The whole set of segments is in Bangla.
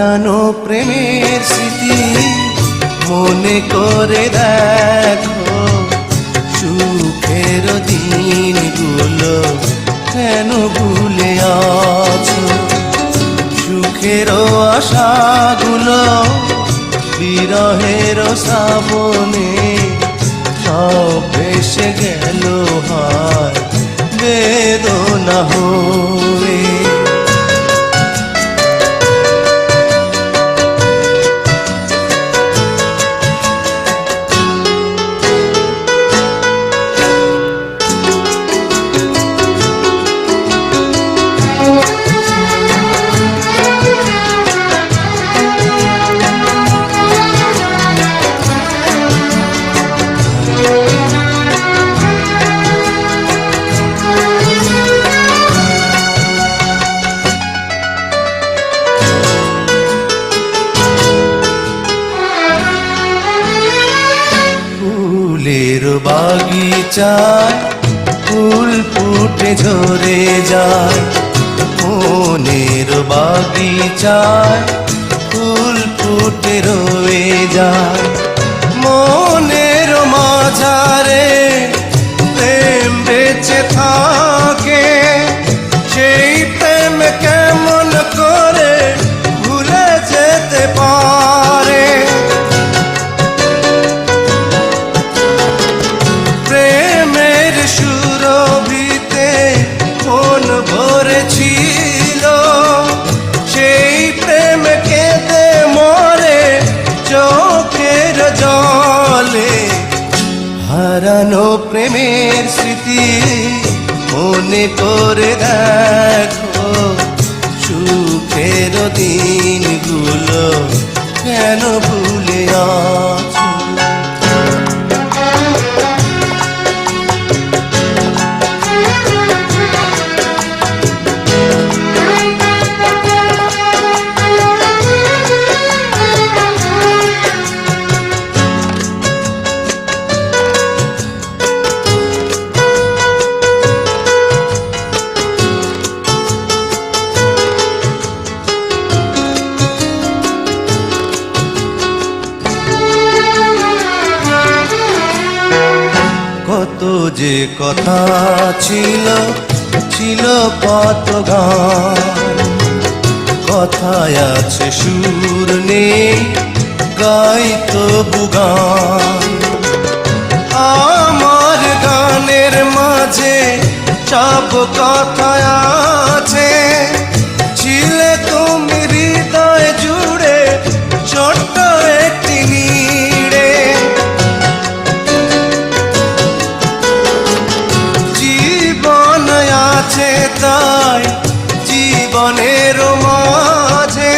হারানো প্রেমের স্মৃতি মনে করে দেখো, সুখের দিনগুলো কেন ভুলে আছো। সুখের আশাগুলো বিরহের শ্রাবণে সব ভেসে গেল হায় বেদনা হয়ে। ফুলের বাগিচায় ফুল ফুটে ঝরে যায়, মনের বাগিচায় ফুল ফুটে রয়ে যায়। মনের মাঝারে প্রেম বেঁচে থাকে, সেই প্রেম কেমন করে ভুলে যেতে পারে। প্রেমের সুরভিতে মন ভরেছিল, সেই প্রেম কেঁদে মরে চোখের জলে। হারানো প্রেমের স্মৃতি মনে করে দেখো, সুখের দিনগুলো কেন ভুলে আছো। কত যে কথা ছিল, ছিল কত গান, কথায় আছে সুর নেই গাই তবু গান। আমার গানের মাঝে সব কথা আছে, ছিলে তুমি হৃদয় জুড়ে ছোট্ট একটি নীড়ে। আছে তাই জীবনের মাঝে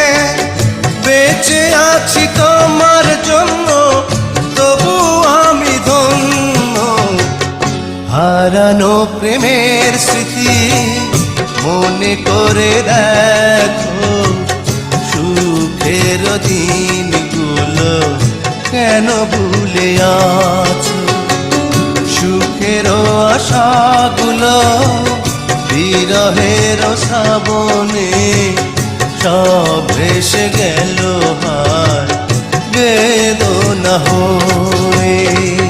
বেঁচে আছি তোমার জন্য, তবু আমি ধন্য। হারানো প্রেমের স্মৃতি মনে করে দেখো, সুখের দিনগুলো কেন ভুলে আছো। সুখের আশাগুলো বিরহের শ্রাবণে সব ভেসে গেল হায় বেদনা হয়ে।